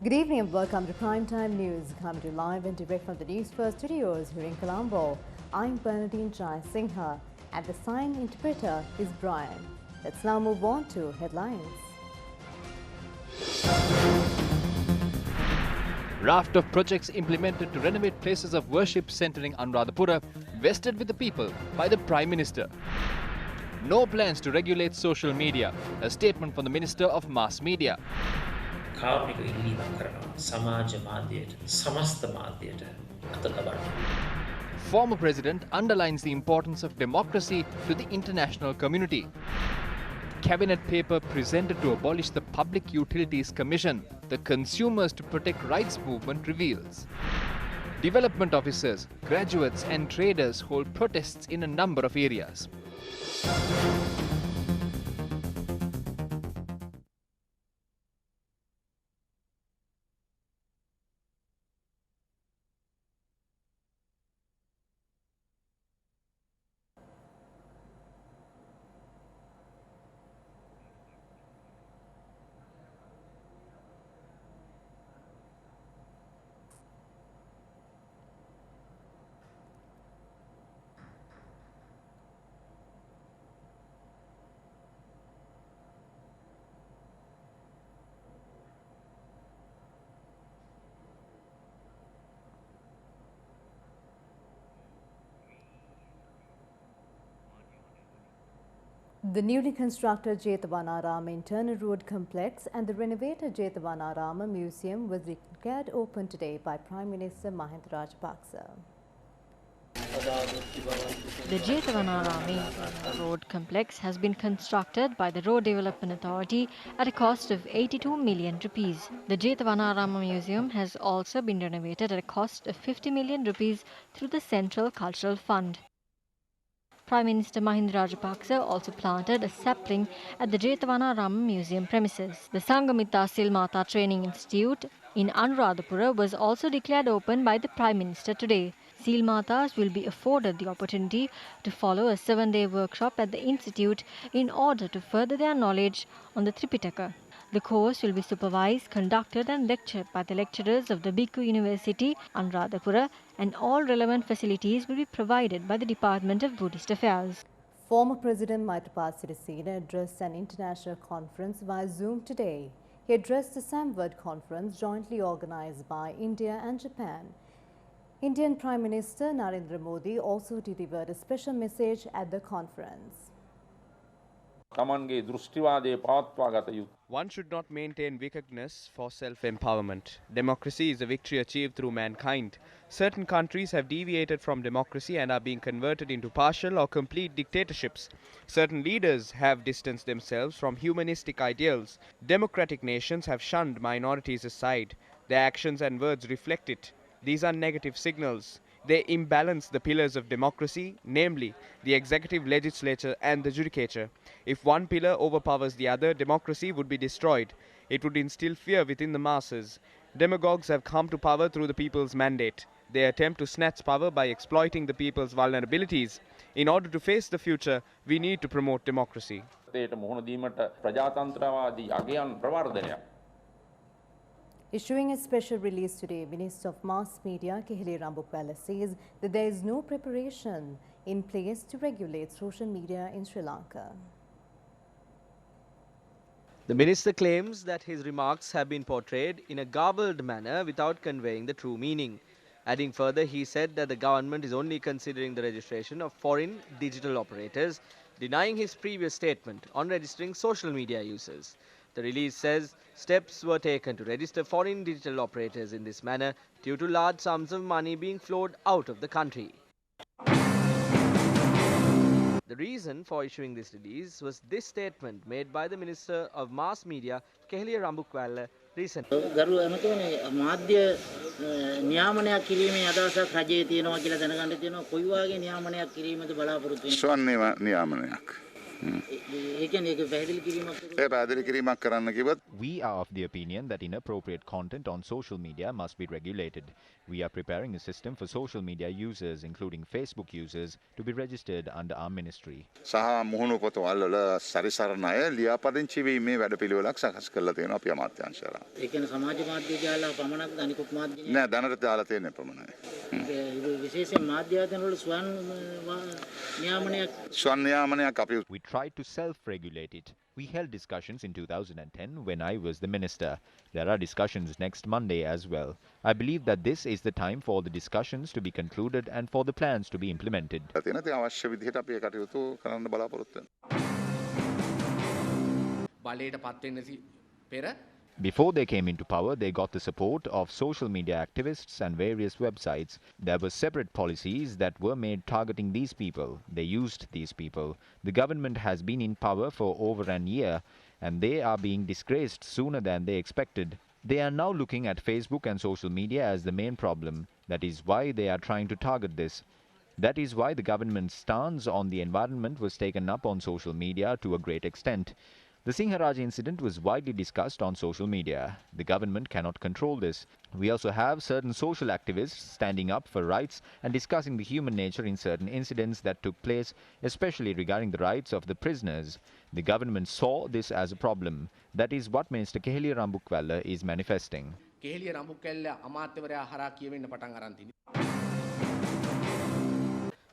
Good evening and welcome to Primetime News, coming to you live and direct from the Newsfirst studios here in Colombo. I'm Bernadine Jai Singha and the sign interpreter is Brian. Let's now move on to headlines. Raft of projects implemented to renovate places of worship centering Anuradhapura, vested with the people by the Prime Minister. No plans to regulate social media, a statement from the Minister of Mass Media. කාර්මික ඉල්ලීමක් කරනවා සමාජ මාධ්‍යයට සමස්ත මාධ්‍යයට අත තබන්න. Former President underlines the importance of democracy to the international community. Cabinet paper presented to abolish the Public Utilities Commission, the Consumers to Protect Rights movement reveals. Development officers, graduates and traders hold protests in a number of areas. The newly constructed Jetavanarama Internal Road Complex and the renovated Jetavanarama Museum was declared open today by Prime Minister Mahinda Rajapaksa. The Jetavanarama Road Complex has been constructed by the Road Development Authority at a cost of 82 million rupees. The Jetavanarama Museum has also been renovated at a cost of 50 million rupees through the Central Cultural Fund. Prime Minister Mahinda Rajapaksa also planted a sapling at the Jetavanarama Museum premises. The Sangamita Silmata Training Institute in Anuradhapura was also declared open by the Prime Minister today. Silmatas will be afforded the opportunity to follow a 7-day workshop at the institute in order to further their knowledge on the Tripitaka. The course will be supervised, conducted and lectured by the lecturers of the Bhikkhu University, Anuradhapura, and all relevant facilities will be provided by the Department of Buddhist Affairs. Former President Maithripala Sirisena addressed an international conference via Zoom today. He addressed the Samvad conference jointly organized by India and Japan. Indian Prime Minister Narendra Modi also delivered a special message at the conference. One should not maintain wickedness for self-empowerment. Democracy is a victory achieved through mankind. Certain countries have deviated from democracy and are being converted into partial or complete dictatorships. Certain leaders have distanced themselves from humanistic ideals. Democratic nations have shunned minorities aside. Their actions and words reflect it. These are negative signals. They imbalance the pillars of democracy, namely the executive, legislature and the judicature. If one pillar overpowers the other, democracy would be destroyed. It would instill fear within the masses. Demagogues have come to power through the people's mandate. They attempt to snatch power by exploiting the people's vulnerabilities. In order to face the future, we need to promote democracy. Issuing a special release today, Minister of Mass Media Keheli Rambukwala says that there is no preparation in place to regulate social media in Sri Lanka. The minister claims that his remarks have been portrayed in a garbled manner without conveying the true meaning. Adding further, he said that the government is only considering the registration of foreign digital operators, denying his previous statement on registering social media users. The release says steps were taken to register foreign digital operators in this manner due to large sums of money being flowed out of the country. The reason for issuing this release was this statement made by the Minister of Mass Media, Keheli Rambukwala, recently. ගරු ඇමතුමනි මාධ්‍ය නියාමනයක් කිරීමේ අදහසක් රජයේ තියෙනවා කියලා දැනගන්න තියෙනවා කොයි වගේ නියාමනයක් කිරීමද බලාපොරොත්තු වෙන්නේ? ස්වයං නියාමනයක්. ඒ කියන්නේ ඒක පැහැදිලි කිරීමක් We are of the opinion that inappropriate content on social media must be regulated. We are preparing a system for social media users, including Facebook users, to be registered under our ministry. සහ මුහුණු පොතවල් වල සරිසරන අය ලියාපදිංචි වීමේ වැඩපිළිවෙලක් සකස් කරලා තියෙනවා අපි අමාත්‍යාංශයලා. ඒ කියන්නේ සමාජ මාධ්‍ය ජාල පමණක් අනිකුත් මාධ්‍ය නෑ දැනට දාලා තියෙන පමණයි. විශේෂයෙන් මාධ්‍ය ආයතන වල නියාමනයක් අපි We tried to self-regulate it. We held discussions in 2010 when I was the minister. There are discussions next Monday as well. I believe that this is the time for the discussions to be concluded and for the plans to be implemented. අවශ්‍ය විදිහට අපි ඒ කටයුතු කරන්න බලාපොරොත්තු වෙනවා. Before they came into power, they got the support of social media activists and various websites. There were separate policies that were made targeting these people. They used these people. The government has been in power for over an year, and they are being disgraced sooner than they expected. They are now looking at Facebook and social media as the main problem. That is why they are trying to target this. That is why the government's stance on the environment was taken up on social media to a great extent. The Sinharaj incident was widely discussed on social media. The government cannot control this. We also have certain social activists standing up for rights and discussing the human nature in certain incidents that took place, especially regarding the rights of the prisoners. The government saw this as a problem. That is what Minister Keheliya Rambukwalla is manifesting.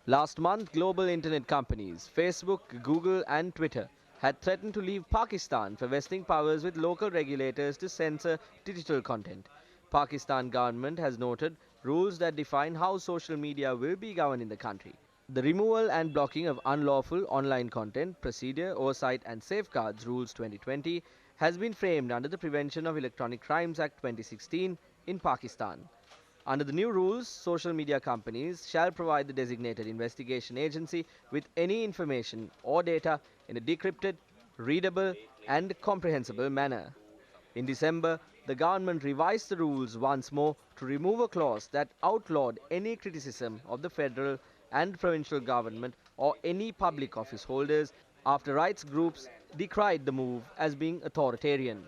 Last month, global internet companies Facebook, Google and Twitter had threatened to leave Pakistan for vesting powers with local regulators to censor digital content. Pakistan government has noted rules that define how social media will be governed in the country. The removal and blocking of unlawful online content, procedure, oversight and safeguards rules 2020 has been framed under the Prevention of Electronic Crimes Act 2016 in Pakistan. Under the new rules, social media companies shall provide the designated investigation agency with any information or data in a decrypted, readable and comprehensible manner. In December, the government revised the rules once more to remove a clause that outlawed any criticism of the federal and provincial government or any public office holders after rights groups decried the move as being authoritarian.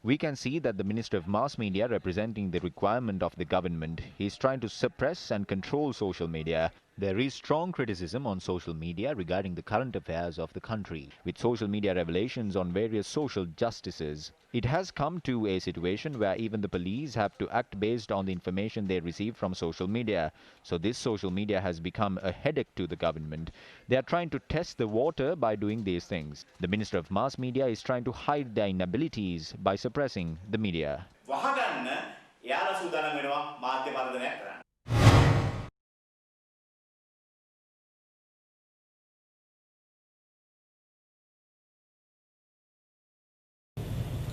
We can see that the Minister of Mass Media, representing the requirement of the government, is trying to suppress and control social media. There is strong criticism on social media regarding the current affairs of the country, with social media revelations on various social justices. It has come to a situation where even the police have to act based on the information they receive from social media. So this social media has become a headache to the government. They are trying to test the water by doing these things. The Minister of Mass Media is trying to hide their inabilities by suppressing the media.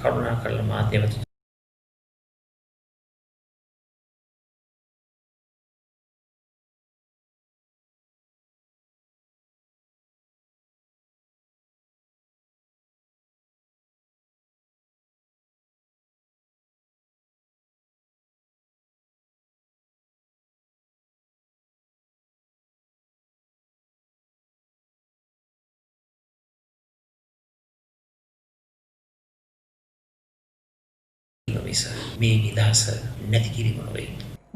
කරුණාකරලා මාධ්‍යවේදී මේ නිදහස නැති කිරීම නොවේ.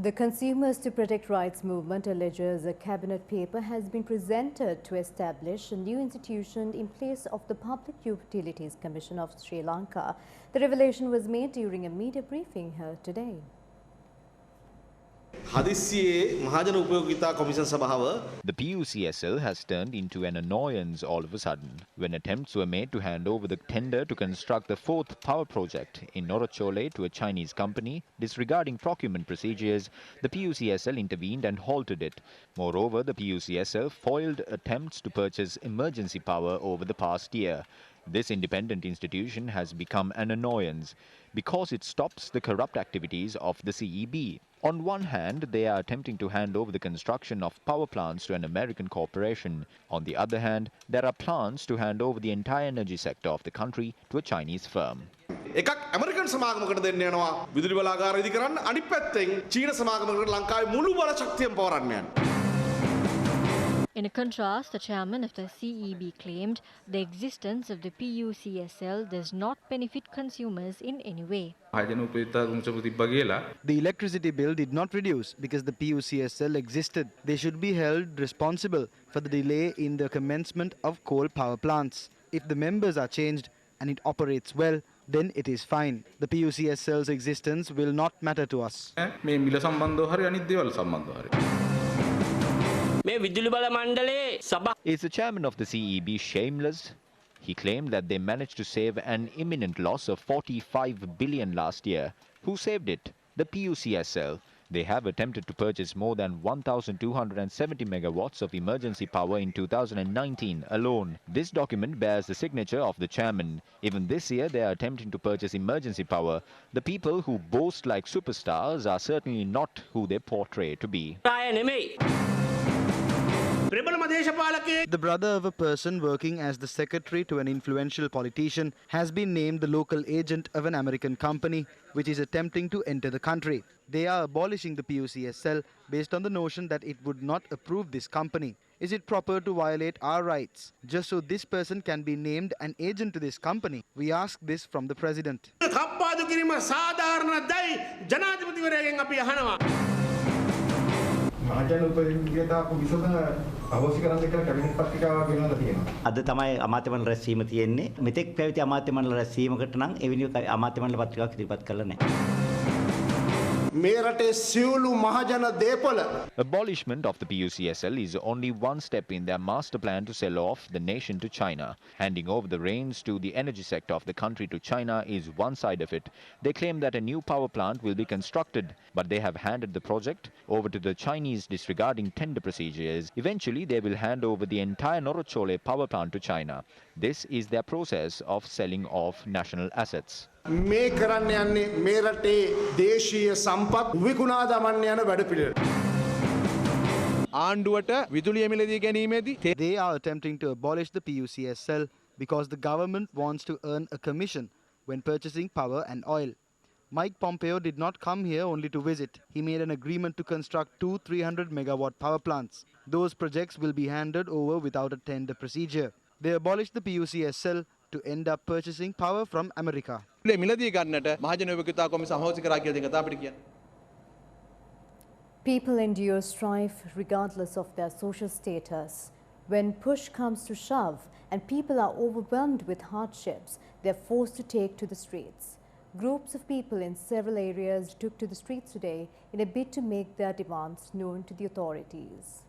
The Consumers to Protect Rights movement alleges a cabinet paper has been presented to establish a new institution in place of the Public Utilities Commission of Sri Lanka. The revelation was made during a media briefing here today. The PUCSL has turned into an annoyance all of a sudden when attempts were made to hand over the tender to construct the fourth power project in Norachole to a Chinese company. Disregarding procurement procedures, the PUCSL intervened and halted it. Moreover, the PUCSL foiled attempts to purchase emergency power over the past year. This independent institution has become an annoyance because it stops the corrupt activities of the CEB. On one hand, they are attempting to hand over the construction of power plants to an American corporation. On the other hand, there are plans to hand over the entire energy sector of the country to a Chinese firm. එකක් American සමාගමකට දෙන්න යනවා විදුලි බලාගාර ඉදි කරන්න අනිත් පැත්තෙන් චීන සමාගමකට ලංකාවේ මුළු බල ශක්තියම පවරන්න යනවා. In contrast, the chairman of the CEB claimed the existence of the PUCSL does not benefit consumers in any way. The electricity bill did not reduce because the PUCSL existed. They should be held responsible for the delay in the commencement of coal power plants. If the members are changed and it operates well, then it is fine. The PUCSL's existence will not matter to us. Is the chairman of the CEB shameless? He claimed that they managed to save an imminent loss of 45 billion last year. Who saved it? The PUCSL. They have attempted to purchase more than 1,270 megawatts of emergency power in 2019 alone. This document bears the signature of the chairman. Even this year, they are attempting to purchase emergency power. The people who boast like superstars are certainly not who they portray to be. The brother of a person working as the secretary to an influential politician has been named the local agent of an American company which is attempting to enter the country. They are abolishing the PUCSL based on the notion that it would not approve this company. Is it proper to violate our rights just so this person can be named an agent to this company? We ask this from the president. අද තමයි අමාත්‍ය මණ්ඩල රැස්වීම තියෙන්නේ. මෙතෙක් පැවති අමාත්‍ය මණ්ඩල රැස්වීමකට නම් එවැනි අමාත්‍ය මණ්ඩල පත්‍රිකාවක් ඉදිරිපත් කළා නැහැ. Abolishment of the PUCSL is only one step in their master plan to sell off the nation to China. Handing over the reins to the energy sector of the country to China is one side of it. They claim that a new power plant will be constructed, but they have handed the project over to the Chinese disregarding tender procedures. Eventually, they will hand over the entire Norochole power plant to China. This is their process of selling off national assets. මේ කරන්න යන්නේ මේ රටේ දේශීය සම්පත් විකුණා දමන්න යන වැඩපිළිවෙල. ආණ්ඩුවට විදුලිය මිලදී ගැනීමේදී They are attempting to abolish the PUCSL because the government wants to earn a commission when purchasing power and oil. Mike Pompeo did not come here only to visit. He made an agreement to construct 2 300 megawatt power plants. Those projects will be handed over without a tender procedure. They abolished the PUCSL to end up purchasing power from America. People endure strife regardless of their social status. When push comes to shove and people are overwhelmed with hardships, they are forced to take to the streets. Groups of people in several areas took to the streets today in a bid to make their demands known to the authorities.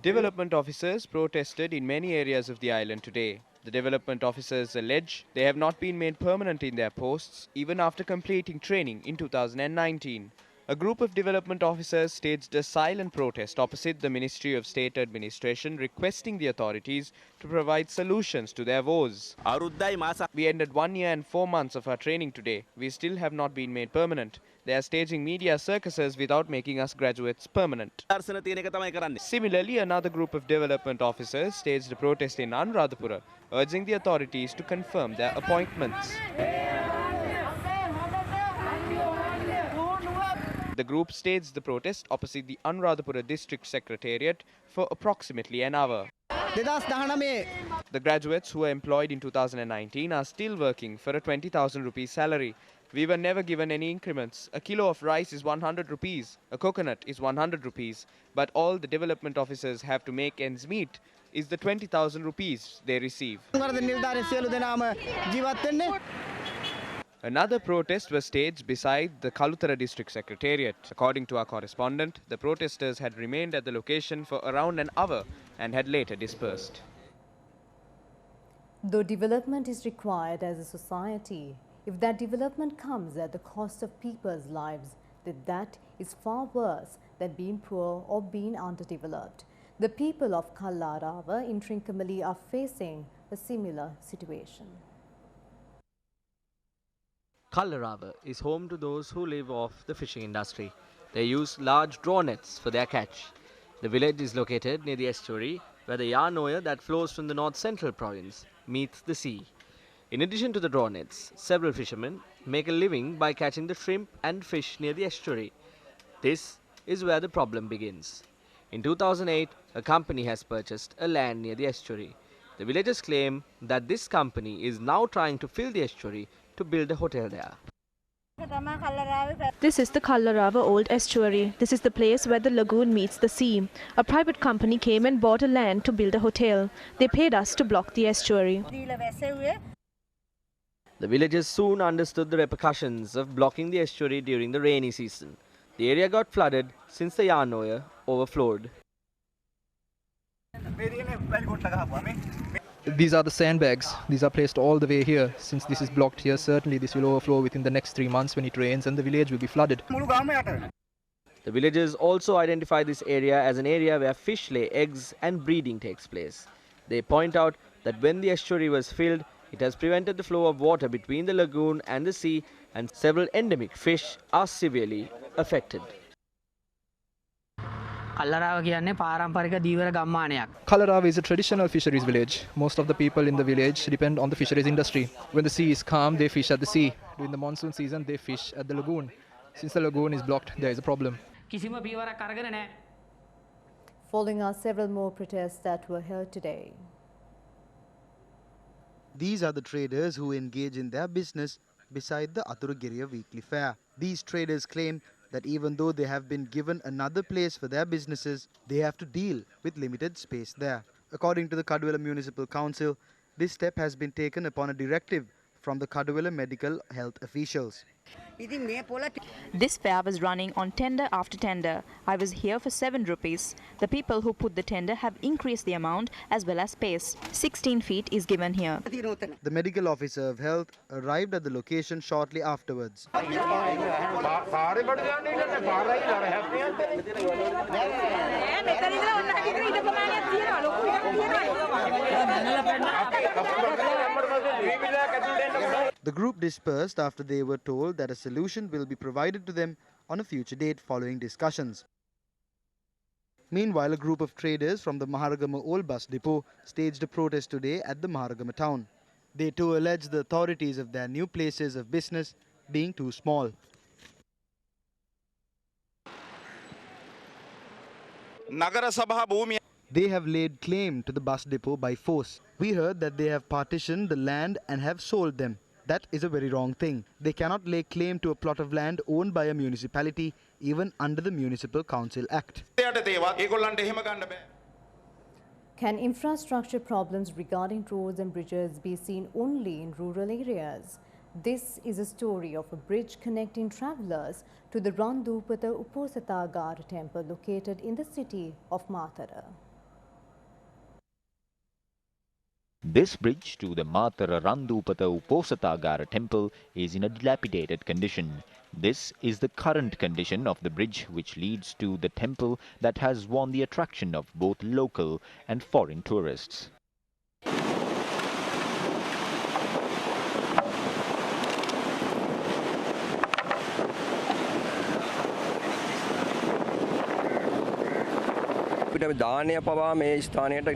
Development officers protested in many areas of the island today. The development officers allege they have not been made permanent in their posts even after completing training in 2019. A group of development officers staged a silent protest opposite the Ministry of State Administration, requesting the authorities to provide solutions to their woes. We ended 1 year and 4 months of our training today. We still have not been made permanent. They are staging media circuses without making us graduates permanent. Similarly, another group of development officers staged a protest in Anuradhapura, urging the authorities to confirm their appointments. The group staged the protest opposite the Anuradhapura District Secretariat for approximately an hour. The graduates who were employed in 2019 are still working for a 20,000 rupees salary. We were never given any increments. A kilo of rice is 100 rupees, a coconut is 100 rupees, but all the development officers have to make ends meet is the 20,000 rupees they receive. Another protest was staged beside the Kalutara District Secretariat. According to our correspondent, the protesters had remained at the location for around an hour and had later dispersed. Though development is required as a society, if that development comes at the cost of people's lives, then that is far worse than being poor or being underdeveloped. The people of Kallarava in Trincomalee are facing a similar situation. Kallarava is home to those who live off the fishing industry. They use large draw nets for their catch. The village is located near the estuary where the Yarnoya that flows from the north-central province meets the sea. In addition to the draw nets, several fishermen make a living by catching the shrimp and fish near the estuary. This is where the problem begins. In 2008, a company has purchased a land near the estuary. The villagers claim that this company is now trying to fill the estuary to build a hotel there. This is the Kallarava Old Estuary. This is the place where the lagoon meets the sea. A private company came and bought a land to build a hotel. They paid us to block the estuary. The villagers soon understood the repercussions of blocking the estuary during the rainy season. The area got flooded since the Yarnoya overflowed. These are the sandbags. These are placed all the way here. Since this is blocked here, certainly this will overflow within the next 3 months when it rains and the village will be flooded. The villagers also identify this area as an area where fish lay eggs and breeding takes place. They point out that when the estuary was filled, it has prevented the flow of water between the lagoon and the sea, and several endemic fish are severely affected. Kallarava is a traditional fisheries village. Most of the people in the village depend on the fisheries industry. When the sea is calm, they fish at the sea. During the monsoon season, they fish at the lagoon. Since the lagoon is blocked, there is a problem. Following are several more protests that were held today. These are the traders who engage in their business beside the Aturugiriya weekly fair. These traders claim that even though they have been given another place for their businesses, they have to deal with limited space there. According to the Kaduwela Municipal Council, this step has been taken upon a directive from the Kaduwela medical health officials. This fair was running on tender after tender. I was here for 7 rupees. The people who put the tender have increased the amount as well as space. 16 feet is given here. The medical officer of health arrived at the location shortly afterwards. The group dispersed after they were told that a solution will be provided to them on a future date following discussions. Meanwhile, a group of traders from the Maharagama Old Bus Depot staged a protest today at the Maharagama town. They too alleged the authorities of their new places of business being too small. They have laid claim to the bus depot by force. We heard that they have partitioned the land and have sold them. That is a very wrong thing. They cannot lay claim to a plot of land owned by a municipality, even under the Municipal Council Act. Can infrastructure problems regarding roads and bridges be seen only in rural areas? This is a story of a bridge connecting travellers to the Randupata Uposatagara temple located in the city of Matara. This bridge to the Matara Randupata Uposatagara temple is in a dilapidated condition. This is the current condition of the bridge which leads to the temple that has won the attraction of both local and foreign tourists. දානය පවා මේ ස්ථානයට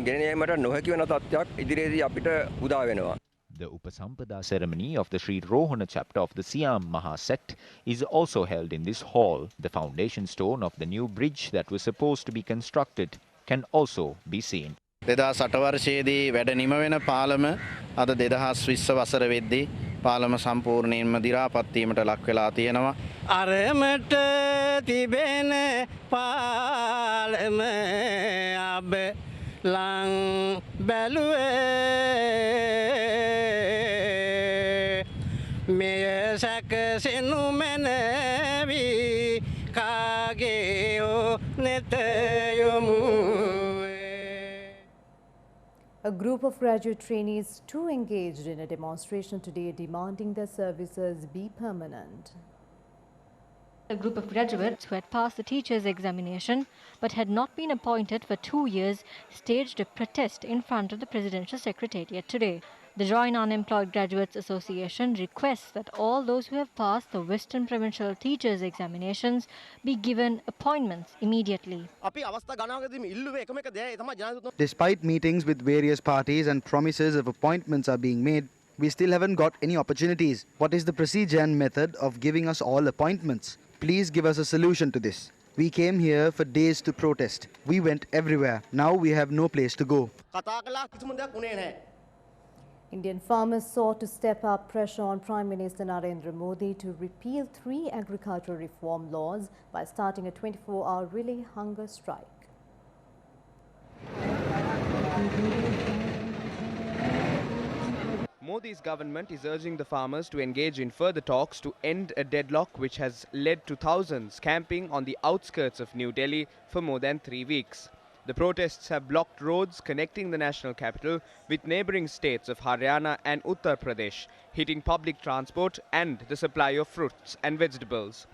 ගෙන ඒමට නොහැකි වෙන තත්ත්වයක් ඉදිරියේදී අපිට උදා වෙනවා. The Upasampada ceremony of the Sri Rohana chapter of the Siam Maha sect is also held in this hall. The foundation stone of the new bridge that was supposed to be constructed can also be seen. 2008 වර්ෂයේදී වැඩ නිම වෙන පාලම අද 2020 වසර වෙද්දී පාලම සම්පූර්ණයෙන්ම දි รา පත් වීමට ලක් වෙලා තියෙනවා. අරමට තිබෙන පාලම අබ ලං බැලුවේ මෙය සැකසෙනු මැනවි කාගේ ඕ නෙත යොමු. A group of graduate trainees too engaged in a demonstration today demanding their services be permanent. A group of graduates who had passed the teacher's examination but had not been appointed for 2 years staged a protest in front of the Presidential Secretariat today. The Joint Unemployed Graduates Association requests that all those who have passed the Western Provincial Teachers Examinations be given appointments immediately. Despite meetings with various parties and promises of appointments are being made, we still haven't got any opportunities. What is the procedure and method of giving us all appointments? Please give us a solution to this. We came here for days to protest. We went everywhere. Now we have no place to go. Indian farmers sought to step up pressure on Prime Minister Narendra Modi to repeal 3 agricultural reform laws by starting a 24-hour relay hunger strike. Modi's government is urging the farmers to engage in further talks to end a deadlock which has led to thousands camping on the outskirts of New Delhi for more than 3 weeks. The protests have blocked roads connecting the national capital with neighbouring states of Haryana and Uttar Pradesh, hitting public transport and the supply of fruits and vegetables.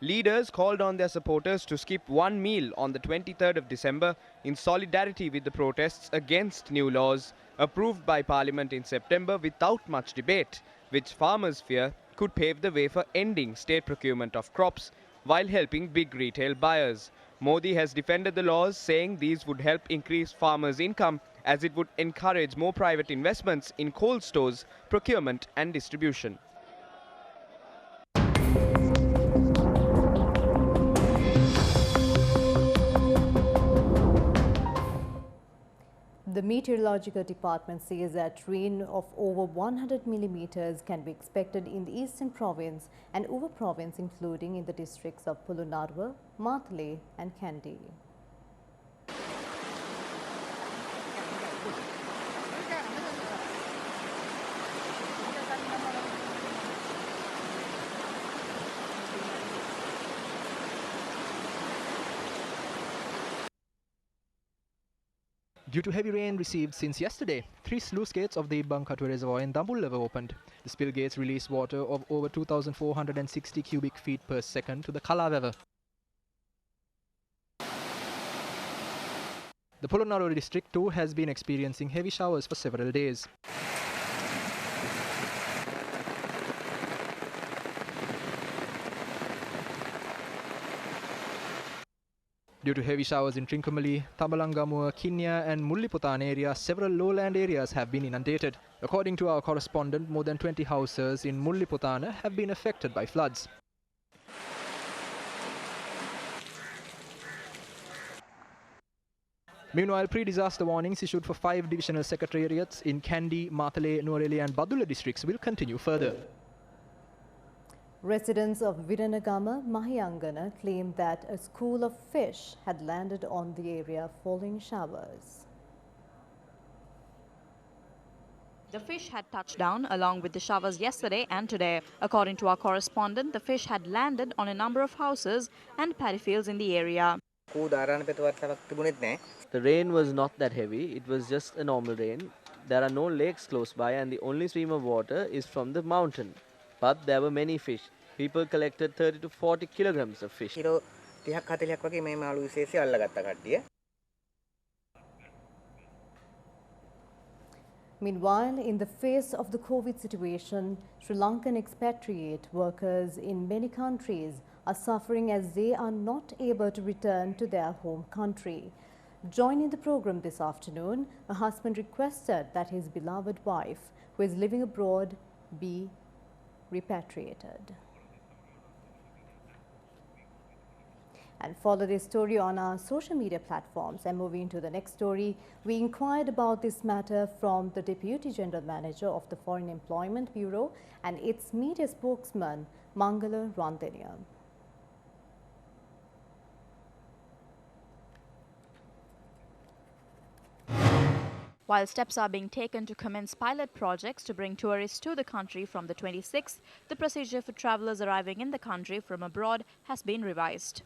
Leaders called on their supporters to skip one meal on the 23rd of December in solidarity with the protests against new laws approved by Parliament in September without much debate, which farmers fear could pave the way for ending state procurement of crops while helping big retail buyers. Modi has defended the laws, saying these would help increase farmers' income as it would encourage more private investments in cold stores, procurement and distribution. The Meteorological Department says that rain of over 100 millimeters can be expected in the Eastern Province and over province, including in the districts of Polonnaruwa, Matale and Kandy. Due to heavy rain received since yesterday, 3 sluice gates of the Bankatu Reservoir in Dambulla were opened. The spill gates released water of over 2,460 cubic feet per second to the Kala River. The Polonnaruwa district too has been experiencing heavy showers for several days. Due to heavy showers in Trincomalee, Tabalangamuwa, Kinya and Mulliputana areas, several lowland areas have been inundated. According to our correspondent, more than 20 houses in Mulliputana have been affected by floods. Meanwhile, pre-disaster warnings issued for 5 divisional secretariats in Kandy, Matale, Nuwara and Badulla districts will continue further. Residents of Viranagama, Mahiyangana claimed that a school of fish had landed on the area following showers. The fish had touched down along with the showers yesterday and today. According to our correspondent, the fish had landed on a number of houses and paddy fields in the area. The rain was not that heavy, it was just a normal rain. There are no lakes close by and the only stream of water is from the mountain. But there were many fish. People collected 30 to 40 kilograms of fish. Meanwhile, in the face of the COVID situation, Sri Lankan expatriate workers in many countries are suffering as they are not able to return to their home country. Joining the program this afternoon, a husband requested that his beloved wife, who is living abroad, be repatriated. And follow this story on our social media platforms. And moving to the next story, we inquired about this matter from the Deputy General Manager of the Foreign Employment Bureau and its media spokesman, Mangala Randenia. While steps are being taken to commence pilot projects to bring tourists to the country from the 26th, the procedure for travellers arriving in the country from abroad has been revised.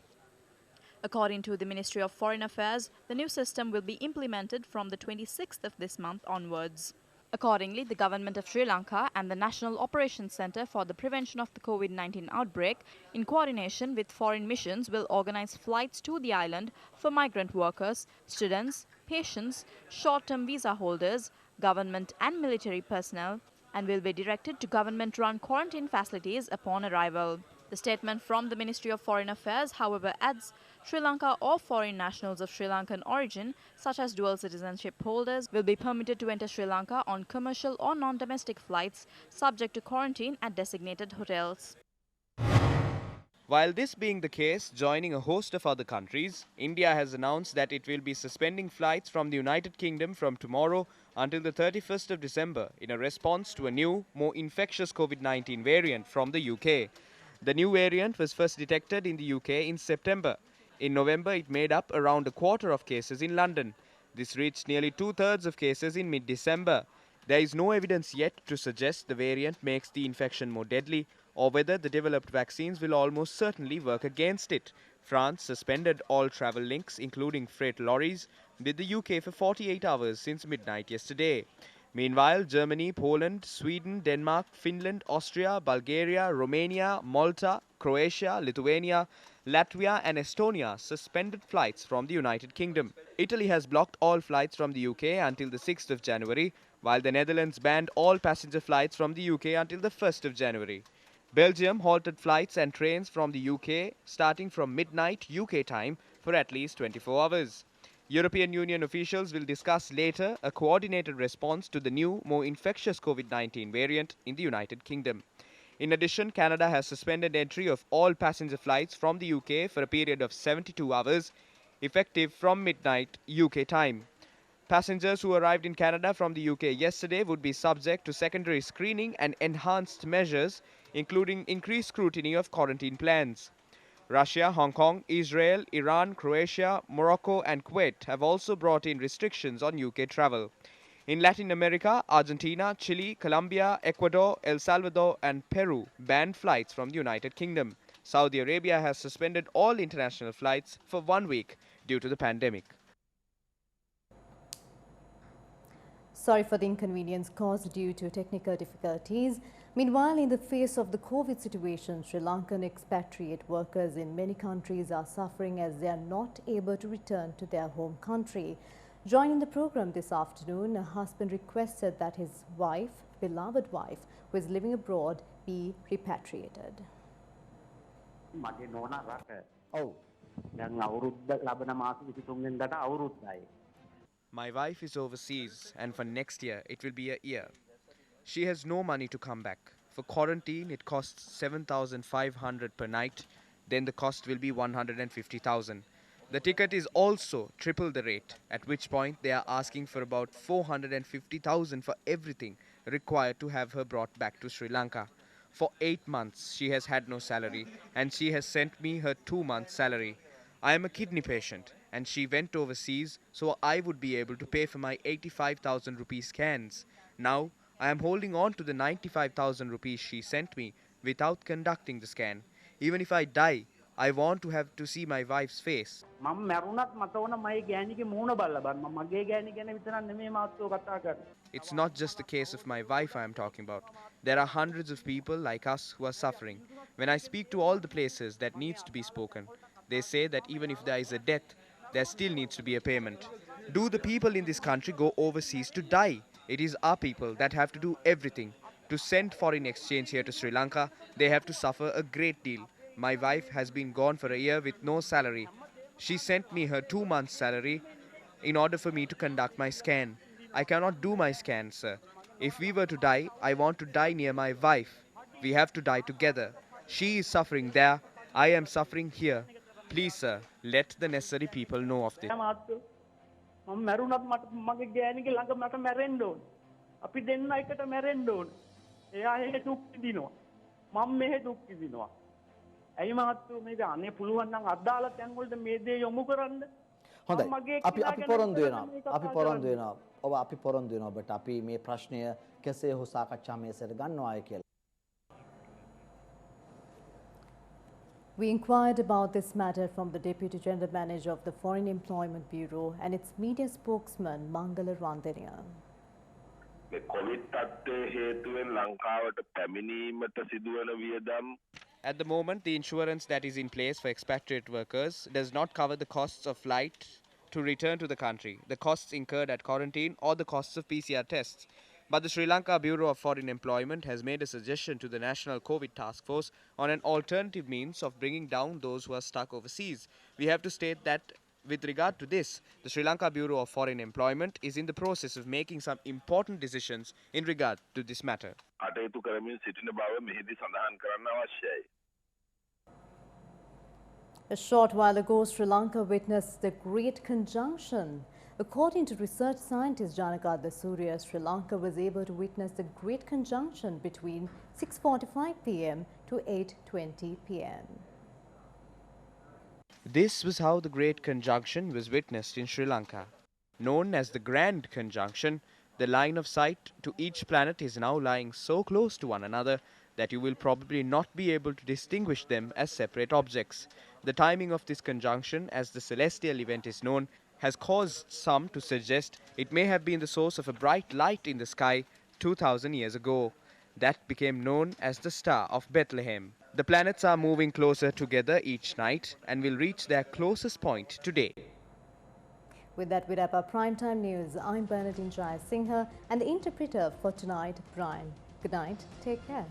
According to the Ministry of Foreign Affairs, the new system will be implemented from the 26th of this month onwards. Accordingly, the government of Sri Lanka and the National Operations Centre for the Prevention of the COVID-19 outbreak, in coordination with foreign missions, will organize flights to the island for migrant workers, students, patients, short-term visa holders, government and military personnel, and will be directed to government-run quarantine facilities upon arrival. The statement from the Ministry of Foreign Affairs, however, adds Sri Lanka or foreign nationals of Sri Lankan origin, such as dual citizenship holders, will be permitted to enter Sri Lanka on commercial or non-domestic flights, subject to quarantine at designated hotels. While this being the case, joining a host of other countries, India has announced that it will be suspending flights from the United Kingdom from tomorrow until the 31st of December in a response to a new, more infectious COVID-19 variant from the UK. The new variant was first detected in the UK in September. In November, it made up around a quarter of cases in London. This reached nearly two-thirds of cases in mid-December. There is no evidence yet to suggest the variant makes the infection more deadly or whether the developed vaccines will almost certainly work against it. France suspended all travel links, including freight lorries, with the UK for 48 hours since midnight yesterday. Meanwhile, Germany, Poland, Sweden, Denmark, Finland, Austria, Bulgaria, Romania, Malta, Croatia, Lithuania, Latvia and Estonia suspended flights from the United Kingdom. Italy has blocked all flights from the UK until the 6th of January, while the Netherlands banned all passenger flights from the UK until the 1st of January. Belgium halted flights and trains from the UK starting from midnight UK time for at least 24 hours. European Union officials will discuss later a coordinated response to the new, more infectious COVID-19 variant in the United Kingdom. In addition, Canada has suspended entry of all passenger flights from the UK for a period of 72 hours, effective from midnight UK time. Passengers who arrived in Canada from the UK yesterday would be subject to secondary screening and enhanced measures, including increased scrutiny of quarantine plans. Russia, Hong Kong, Israel, Iran, Croatia, Morocco and Kuwait have also brought in restrictions on UK travel. In Latin America, Argentina, Chile, Colombia, Ecuador, El Salvador and Peru banned flights from the United Kingdom. Saudi Arabia has suspended all international flights for 1 week due to the pandemic. Sorry for the inconvenience caused due to technical difficulties. Meanwhile, in the face of the COVID situation, Sri Lankan expatriate workers in many countries are suffering as they are not able to return to their home country. Joining the program this afternoon, a husband requested that his wife, beloved wife, who is living abroad, be repatriated. My wife is overseas and for next year it will be a year. She has no money to come back. For quarantine it costs 7,500 per night, then the cost will be 150,000. The ticket is also triple the rate, at which point they are asking for about 450,000 for everything required to have her brought back to Sri Lanka. For 8 months she has had no salary and she has sent me her 2 months salary. I am a kidney patient and she went overseas so I would be able to pay for my 85,000 rupee scans. Now I am holding on to the 95,000 rupees she sent me without conducting the scan. Even if I die, I want to have to see my wife's face. It's not just the case of my wife I am talking about. There are hundreds of people like us who are suffering. When I speak to all the places that needs to be spoken, they say that even if there is a death, there still needs to be a payment. Do the people in this country go overseas to die? It is our people that have to do everything. To send foreign exchange here to Sri Lanka, they have to suffer a great deal. My wife has been gone for a year with no salary. She sent me her 2 months' salary in order for me to conduct my scan. I cannot do my scan, sir. If we were to die, I want to die near my wife. We have to die together. She is suffering there. I am suffering here. Please, sir, let the necessary people know of this. හොඳයි අපි පොරොන්දු වෙනවා අපි පොරොන්දු වෙනවා ඔබට අපි මේ ප්‍රශ්නය කෙසේ හෝ සාකච්ඡා මේසයට ගන්නවායි කියලා We inquired about this matter from the Deputy General Manager of the Foreign Employment Bureau and its media spokesman Mangala Randeniya. At the moment, the insurance that is in place for expatriate workers does not cover the costs of flight to return to the country, the costs incurred at quarantine or the costs of PCR tests. But the Sri Lanka Bureau of Foreign Employment has made a suggestion to the National COVID Task Force on an alternative means of bringing down those who are stuck overseas. We have to state that with regard to this, the Sri Lanka Bureau of Foreign Employment is in the process of making some important decisions in regard to this matter. A short while ago, Sri Lanka witnessed the Great Conjunction. According to research scientist Janaka Surya, Sri Lanka was able to witness the Great Conjunction between 6:45 p.m. to 8:20 p.m. This was how the Great Conjunction was witnessed in Sri Lanka. Known as the Grand Conjunction, the line of sight to each planet is now lying so close to one another that you will probably not be able to distinguish them as separate objects. The timing of this conjunction, as the celestial event is known, has caused some to suggest it may have been the source of a bright light in the sky 2000 years ago. That became known as the Star of Bethlehem. The planets are moving closer together each night and will reach their closest point today. With that, we wrap up Primetime News. I'm Bernadine Jai Singha and the interpreter for tonight, Brian. Good night. Take care.